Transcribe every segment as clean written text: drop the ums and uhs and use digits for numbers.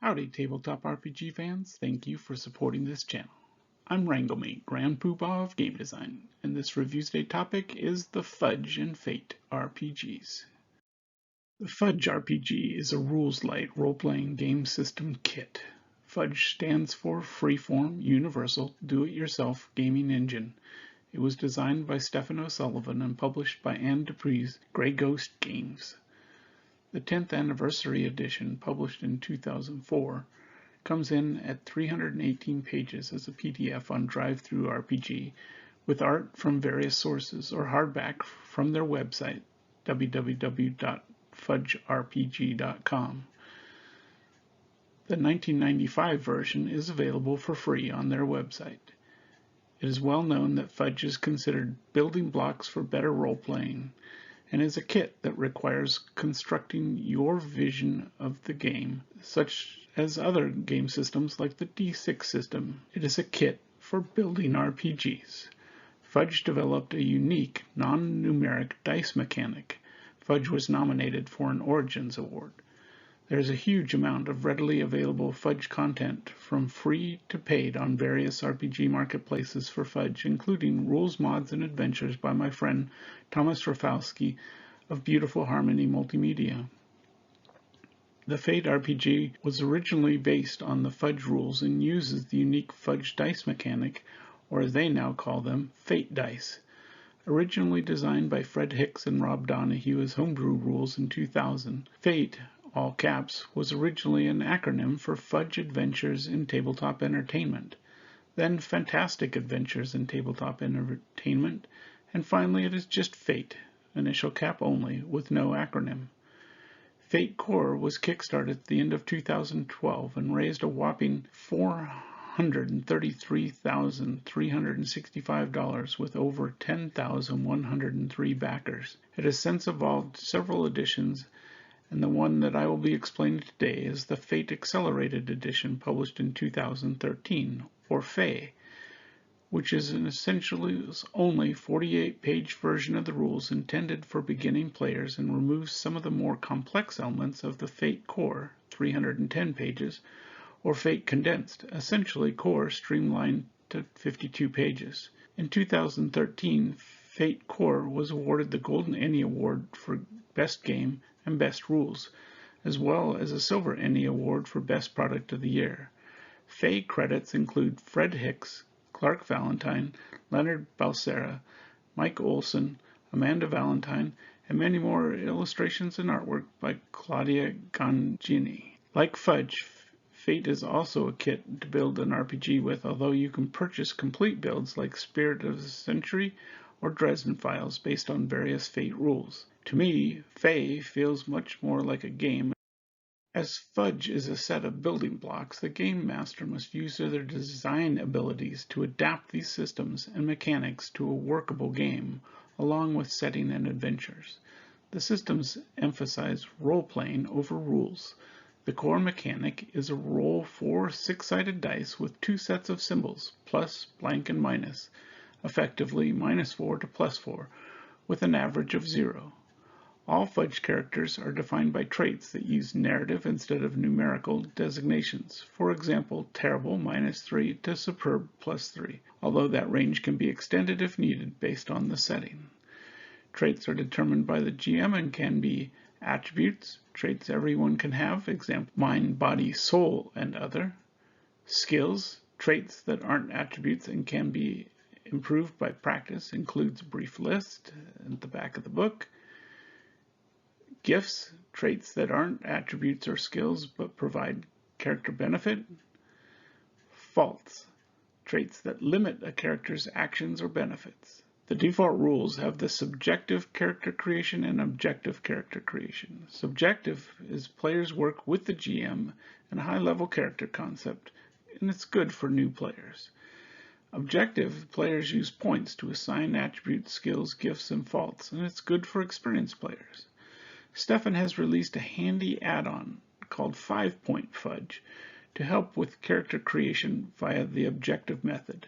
Howdy Tabletop RPG fans, thank you for supporting this channel. I'm Wranglemate, Grand Poobah of Game Design, and this review's day topic is the Fudge and Fate RPGs. The Fudge RPG is a rules-light role-playing game system kit. Fudge stands for Freeform, Universal, Do-It-Yourself Gaming Engine. It was designed by Stephen O'Sullivan and published by Anne Dupree's Grey Ghost Games. The 10th Anniversary Edition, published in 2004, comes in at 318 pages as a PDF on DriveThruRPG, with art from various sources or hardback from their website, www.fudgerpg.com. The 1995 version is available for free on their website. It is well known that Fudge is considered building blocks for better role-playing, and is a kit that requires constructing your vision of the game, such as other game systems like the D6 system. It is a kit for building RPGs. Fudge developed a unique, non-numeric dice mechanic. Fudge was nominated for an Origins Award. There is a huge amount of readily available Fudge content, from free to paid, on various RPG marketplaces for Fudge, including rules, mods, and adventures by my friend Thomas Rafalski of Beautiful Harmony Multimedia. The Fate RPG was originally based on the Fudge rules and uses the unique Fudge dice mechanic, or as they now call them, Fate dice. Originally designed by Fred Hicks and Rob Donahue as homebrew rules in 2000, Fate, all caps, was originally an acronym for Fudge Adventures in Tabletop Entertainment, then Fantastic Adventures in Tabletop Entertainment, and finally it is just Fate, initial cap only, with no acronym. Fate Core was kickstarted at the end of 2012 and raised a whopping $433,365 with over 10,103 backers. It has since evolved several editions, and the one that I will be explaining today is the Fate Accelerated Edition, published in 2013, or FAE, which is an essentially only 48-page version of the rules intended for beginning players and removes some of the more complex elements of the Fate Core, 310 pages, or Fate Condensed, essentially Core streamlined to 52 pages. In 2013, Fate Core was awarded the Golden Ennie Award for Best Game and Best Rules, as well as a Silver Ennie Award for Best Product of the Year. FAE credits include Fred Hicks, Clark Valentine, Leonard Balsera, Mike Olson, Amanda Valentine, and many more illustrations and artwork by Claudia Gangini. Like Fudge, Fate is also a kit to build an RPG with, although you can purchase complete builds like Spirit of the Century or Dresden Files based on various Fate rules. To me, FAE feels much more like a game. As Fudge is a set of building blocks, the game master must use their design abilities to adapt these systems and mechanics to a workable game, along with setting and adventures. The systems emphasize role-playing over rules. The core mechanic is a roll 4 six-sided dice with two sets of symbols, plus, blank, and minus, effectively -4 to +4, with an average of 0. All Fudge characters are defined by traits that use narrative instead of numerical designations. For example, Terrible -3 to Superb +3, although that range can be extended if needed based on the setting. Traits are determined by the GM and can be attributes, traits everyone can have, example mind, body, soul, and other. Skills, traits that aren't attributes and can be improved by practice, includes a brief list at the back of the book. Gifts, traits that aren't attributes or skills but provide character benefit. Faults, traits that limit a character's actions or benefits. The default rules have the subjective character creation and objective character creation. Subjective is players work with the GM and a high-level character concept, and it's good for new players. Objective, players use points to assign attributes, skills, gifts, and faults, and it's good for experienced players. Stefan has released a handy add-on called 5-Point Fudge to help with character creation via the objective method,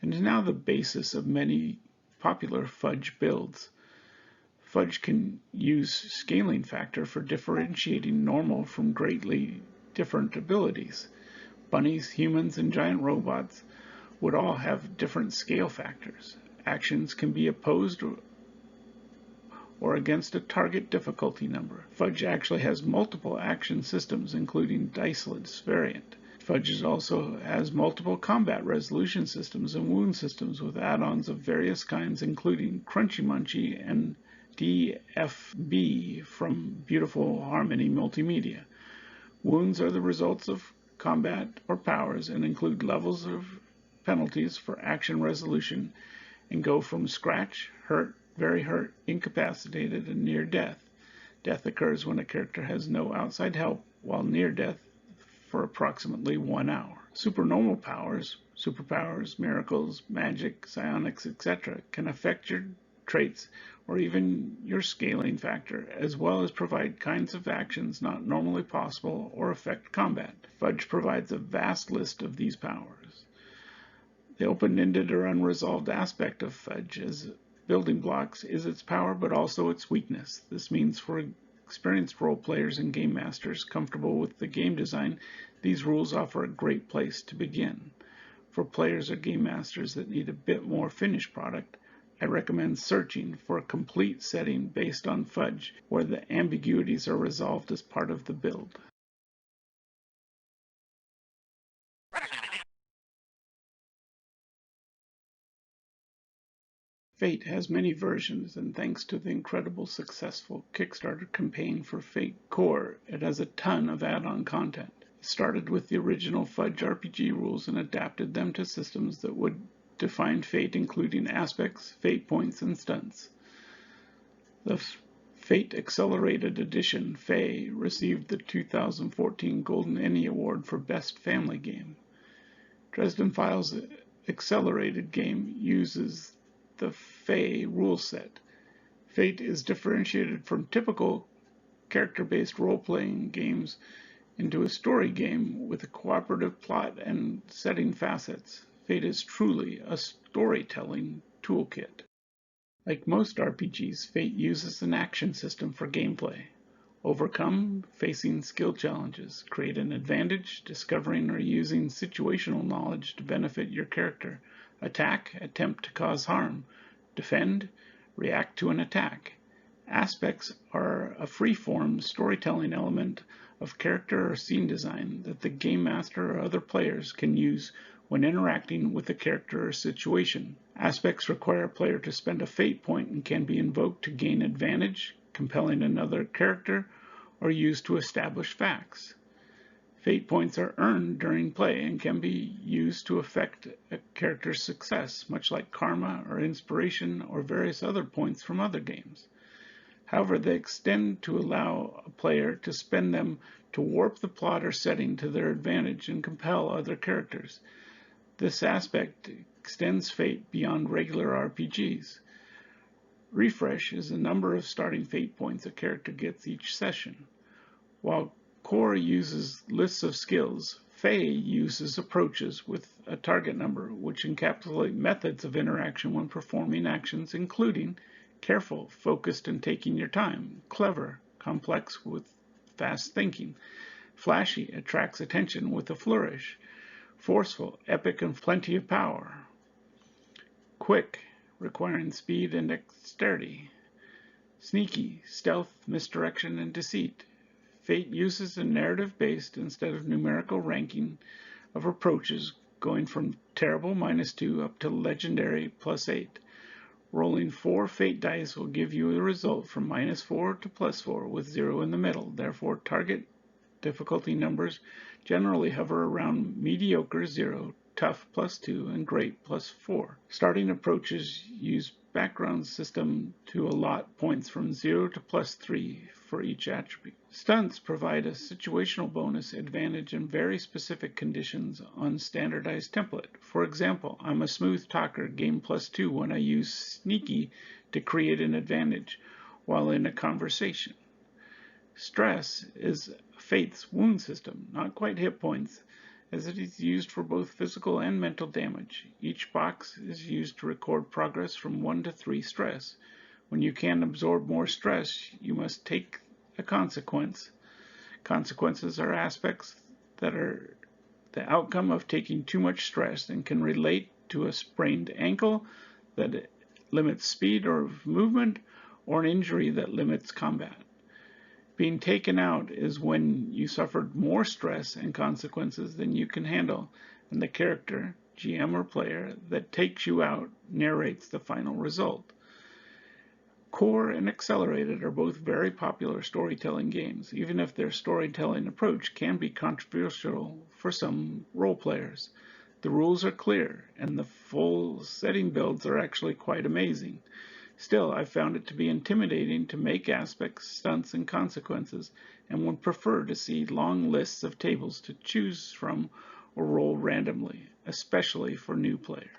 and is now the basis of many popular Fudge builds. Fudge can use scaling factor for differentiating normal from greatly different abilities. Bunnies, humans, and giant robots would all have different scale factors. Actions can be opposed or against a target difficulty number. Fudge actually has multiple action systems, including diceless variant. Fudge also has multiple combat resolution systems and wound systems with add-ons of various kinds, including Crunchy Munchy and DFB from Beautiful Harmony Multimedia. Wounds are the results of combat or powers and include levels of penalties for action resolution and go from scratch, hurt, very hurt, incapacitated, and near death. Death occurs when a character has no outside help, while near death for approximately 1 hour. Supernormal powers, superpowers, miracles, magic, psionics, etc. can affect your traits or even your scaling factor, as well as provide kinds of actions not normally possible or affect combat. Fudge provides a vast list of these powers. The open-ended or unresolved aspect of Fudge as building blocks is its power, but also its weakness. This means for experienced role players and game masters comfortable with the game design, these rules offer a great place to begin. For players or game masters that need a bit more finished product, I recommend searching for a complete setting based on Fudge, where the ambiguities are resolved as part of the build. Fate has many versions, and thanks to the incredible successful Kickstarter campaign for Fate Core, it has a ton of add-on content. It started with the original Fudge RPG rules and adapted them to systems that would define Fate, including aspects, fate points, and stunts. The Fate Accelerated Edition, FAE, received the 2014 Golden Ennie Award for Best Family Game. Dresden Files' Accelerated game uses the FAE rule set. Fate is differentiated from typical character-based role-playing games into a story game with a cooperative plot and setting facets. Fate is truly a storytelling toolkit. Like most RPGs, Fate uses an action system for gameplay. Overcome facing skill challenges, create an advantage, discovering or using situational knowledge to benefit your character, attack, attempt to cause harm, defend, react to an attack. Aspects are a free-form storytelling element of character or scene design that the game master or other players can use when interacting with a character or situation. Aspects require a player to spend a fate point and can be invoked to gain advantage, compelling another character, or used to establish facts. Fate points are earned during play and can be used to affect a character's success, much like karma or inspiration or various other points from other games. However, they extend to allow a player to spend them to warp the plot or setting to their advantage and compel other characters. This aspect extends Fate beyond regular RPGs. Refresh is the number of starting fate points a character gets each session. While Core uses lists of skills, FAE uses approaches with a target number, which encapsulate methods of interaction when performing actions, including careful, focused, and taking your time, clever, complex with fast thinking, flashy, attracts attention with a flourish, forceful, epic, and plenty of power, quick, requiring speed and dexterity, sneaky, stealth, misdirection, and deceit. Fate uses a narrative-based instead of numerical ranking of approaches, going from terrible -2 up to legendary +8. Rolling 4 fate dice will give you a result from -4 to +4 with 0 in the middle. Therefore, target difficulty numbers generally hover around mediocre 0, tough +2, and great +4. Starting approaches use background system to allot points from 0 to +3 for each attribute. Stunts provide a situational bonus advantage in very specific conditions on standardized template. For example, I'm a smooth talker, gain +2 when I use sneaky to create an advantage while in a conversation. Stress is Fate's wound system, not quite hit points, as it is used for both physical and mental damage. Each box is used to record progress from 1 to 3 stress. When you can absorb more stress, you must take a consequence. Consequences are aspects that are the outcome of taking too much stress and can relate to a sprained ankle that limits speed or movement, or an injury that limits combat. Being taken out is when you suffered more stress and consequences than you can handle, and the character, GM or player, that takes you out narrates the final result. Core and Accelerated are both very popular storytelling games, even if their storytelling approach can be controversial for some role players. The rules are clear, and the full setting builds are actually quite amazing. Still, I found it to be intimidating to make aspects, stunts, and consequences, and would prefer to see long lists of tables to choose from or roll randomly, especially for new players.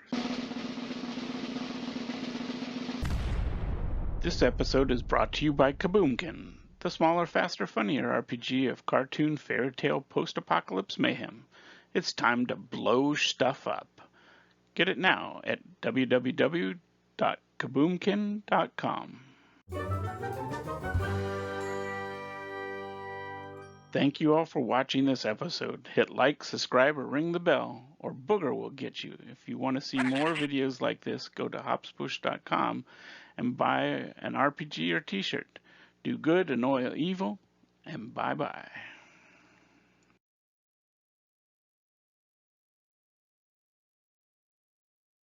This episode is brought to you by Kaboomkin, the smaller, faster, funnier RPG of cartoon, fairy tale, post-apocalypse mayhem. It's time to blow stuff up. Get it now at www.kaboomkin.com. Thank you all for watching this episode. Hit like, subscribe, or ring the bell, or Booger will get you. If you want to see more videos like this, go to hopspush.com and buy an RPG or t-shirt. Do good, annoy evil, and bye-bye.